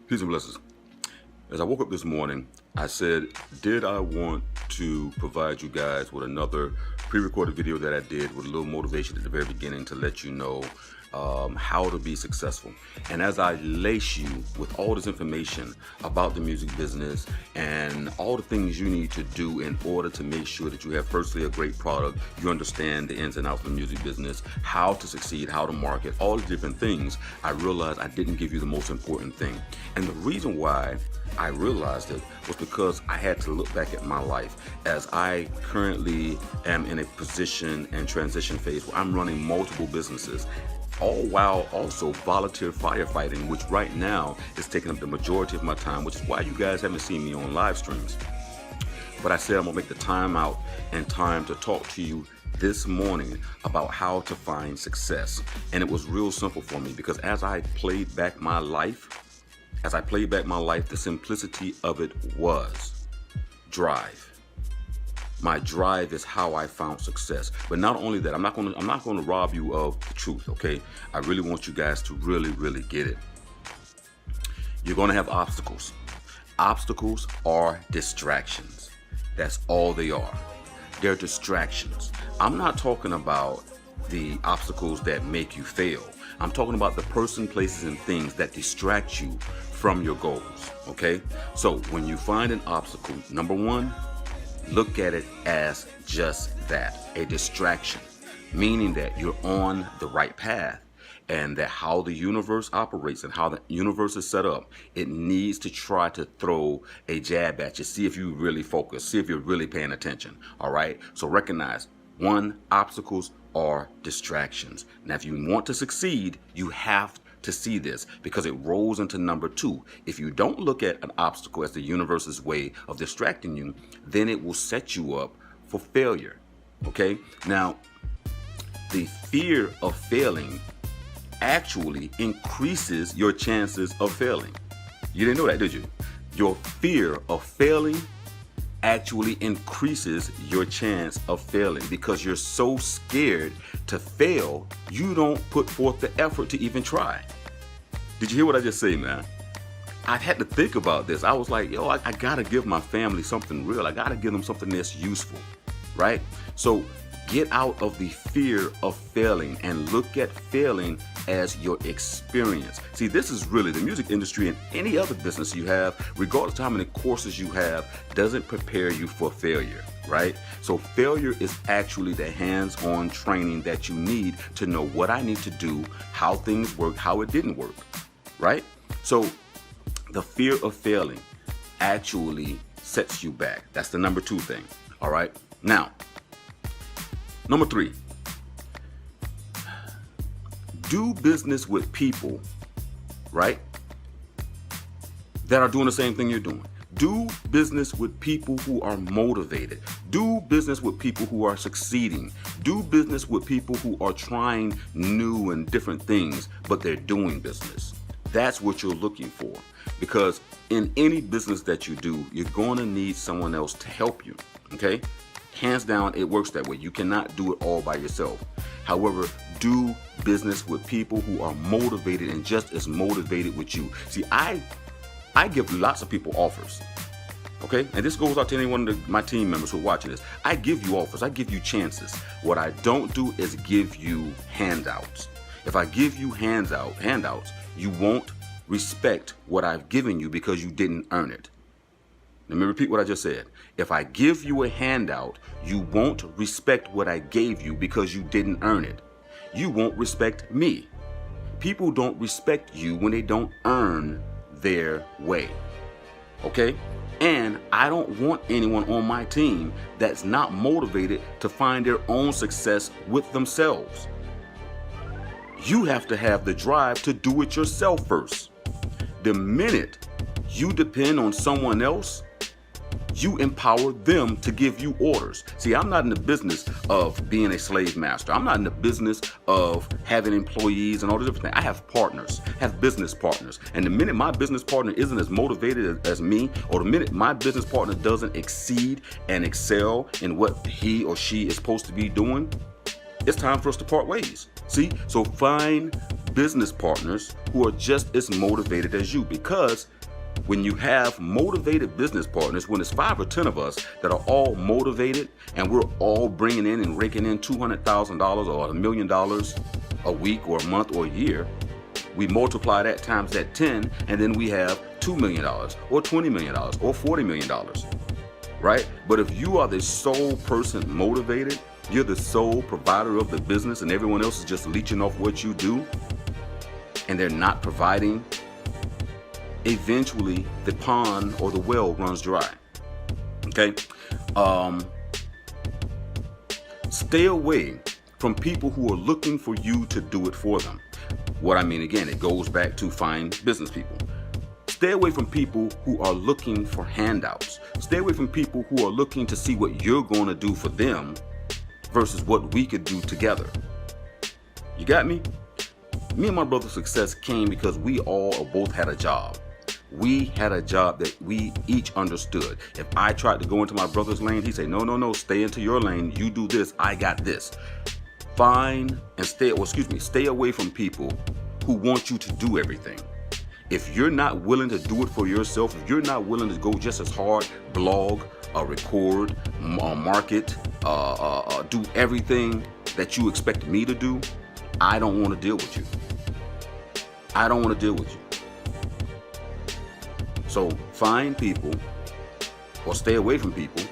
Peace and blessings. As I woke up this morning, I said, did I want to provide you guys with another pre-recorded video that I did with a little motivation at the very beginning to let you know how to be successful. And as I lace you with all this information about the music business and all the things you need to do in order to make sure that you have firstly a great product, you understand the ins and outs of the music business, how to succeed, how to market, all the different things, I realized I didn't give you the most important thing. And the reason why I realized it was because I had to look back at my life as I currently am in a position and transition phase where I'm running multiple businesses, all while also volunteer firefighting, which right now is taking up the majority of my time, which is why you guys haven't seen me on live streams. But I said I'm gonna make the time out and time to talk to you this morning about how to find success. And it was real simple for me because as I played back my life, the simplicity of it was drive. My drive is how I found success. But not only that, I'm not gonna rob you of the truth, okay? I really want you guys to really get it. You're gonna have obstacles. Obstacles are distractions. That's all they are. They're distractions. I'm not talking about the obstacles that make you fail. I'm talking about the person, places, and things that distract you from your goals, okay? So when you find an obstacle, number one, look at it as just that, a distraction, meaning that you're on the right path and that how the universe operates and how the universe is set up, it needs to try to throw a jab at you, see if you really focus, see if you're really paying attention, all right? So recognize, one, obstacles are distractions. Now, if you want to succeed, you have to see this because it rolls into number two. If you don't look at an obstacle as the universe's way of distracting you, then it will set you up for failure, okay? Now, the fear of failing actually increases your chances of failing. You didn't know that, did you? Your fear of failing actually increases your chance of failing because you're so scared to fail, you don't put forth the effort to even try. Did you hear what I just say, man? I had to think about this. I was like, yo, I gotta give my family something real. I gotta give them something that's useful, right? So get out of the fear of failing and look at failing as your experience. See, this is really the music industry and any other business you have, regardless of how many courses you have, doesn't prepare you for failure, right? So failure is actually the hands-on training that you need to know what I need to do, how things work, how it didn't work, right? So the fear of failing actually sets you back. That's the number two thing, all right? Now, number three, do business with people, right, that are doing the same thing you're doing. Do business with people who are motivated. Do business with people who are succeeding. Do business with people who are trying new and different things, but they're doing business. That's what you're looking for. Because in any business that you do, you're going to need someone else to help you, okay? Hands down, it works that way. You cannot do it all by yourself. However, do business with people who are motivated and just as motivated with you. See, I give lots of people offers, okay? And this goes out to any one of my team members who are watching this. I give you offers. I give you chances. What I don't do is give you handouts. If I give you handouts, you won't respect what I've given you because you didn't earn it. Let me repeat what I just said. If I give you a handout, you won't respect what I gave you because you didn't earn it. You won't respect me. People don't respect you when they don't earn their way, okay? And I don't want anyone on my team that's not motivated to find their own success with themselves. You have to have the drive to do it yourself first. The minute you depend on someone else, you empower them to give you orders. See, I'm not in the business of being a slave master. I'm not in the business of having employees and all the different things. I have partners, have business partners. And the minute my business partner isn't as motivated as me, or the minute my business partner doesn't exceed and excel in what he or she is supposed to be doing, it's time for us to part ways. See, so find business partners who are just as motivated as you, because When you have motivated business partners, when it's 5 or 10 of us that are all motivated and we're all bringing in and raking in $200,000 or $1 million a week or a month or a year, we multiply that times that 10, and then we have $2 million or $20 million or $40 million, right? But if you are the sole person motivated, you're the sole provider of the business and everyone else is just leeching off what you do, and they're not providing, eventually the pond or the well runs dry. Okay? Stay away from people who are looking for you to do it for them. What I mean, again, it goes back to find business people. Stay away from people who are looking for handouts. Stay away from people who are looking to see what you're going to do for them versus what we could do together. You got me? Me and my brother's success came because we all or both had a job. We had a job that we each understood. If I tried to go into my brother's lane, he'd say, no, stay into your lane. You do this, I got this. Find and stay away from people who want you to do everything. If you're not willing to do it for yourself, if you're not willing to go just as hard, blog, record, market, do everything that you expect me to do, I don't want to deal with you. I don't want to deal with you. So find people or stay away from people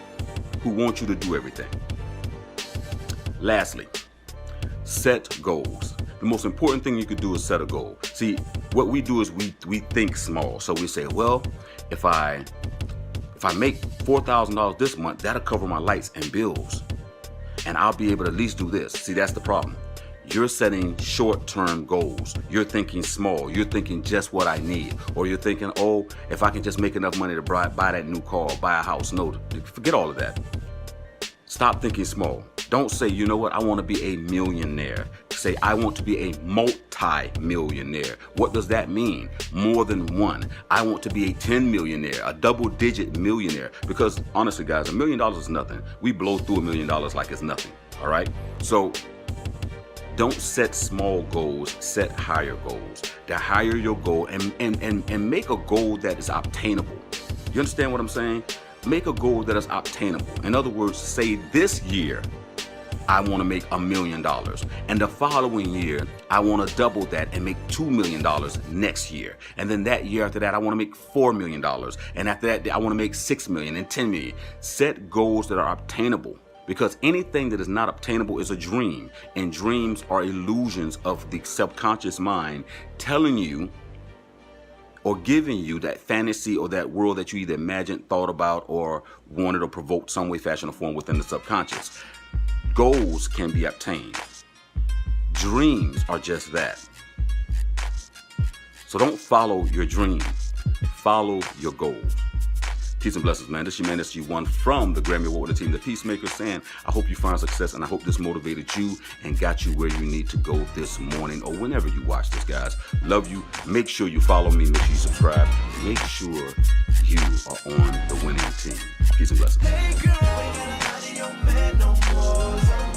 who want you to do everything. Lastly, set goals. The most important thing you could do is set a goal. See, what we do is we think small. So we say, well, if I make $4,000 this month, that'll cover my lights and bills, and I'll be able to at least do this. See, that's the problem. You're setting short-term goals. You're thinking small. You're thinking just what I need. Or you're thinking, oh, if I can just make enough money to buy that new car, buy a house. No, forget all of that. Stop thinking small. Don't say, you know what, I want to be a millionaire. Say, I want to be a multi-millionaire. What does that mean? More than one. I want to be a 10 millionaire, a double-digit millionaire. Because honestly, guys, $1 million is nothing. We blow through $1 million like it's nothing. All right? So don't set small goals, set higher goals. The higher your goal, and make a goal that is obtainable. You understand what I'm saying? Make a goal that is obtainable. In other words, say this year, I want to make $1 million. And the following year, I want to double that and make $2 million next year. And then that year after that, I want to make $4 million. And after that, I want to make $6 million and $10 million. Set goals that are obtainable. Because anything that is not obtainable is a dream, and dreams are illusions of the subconscious mind telling you or giving you that fantasy or that world that you either imagined, thought about, or wanted or provoked some way, fashion, or form within the subconscious. Goals can be obtained. Dreams are just that. So don't follow your dreams, follow your goals. Peace and blessings, man. This is your man, this is you1 from the Grammy Award team, the Peacemaker, saying I hope you find success, and I hope this motivated you and got you where you need to go this morning or whenever you watch this, guys. Love you. Make sure you follow me. Make sure you subscribe. Make sure you are on the winning team. Peace and blessings. Hey girl, ain't got nobody, your man no more.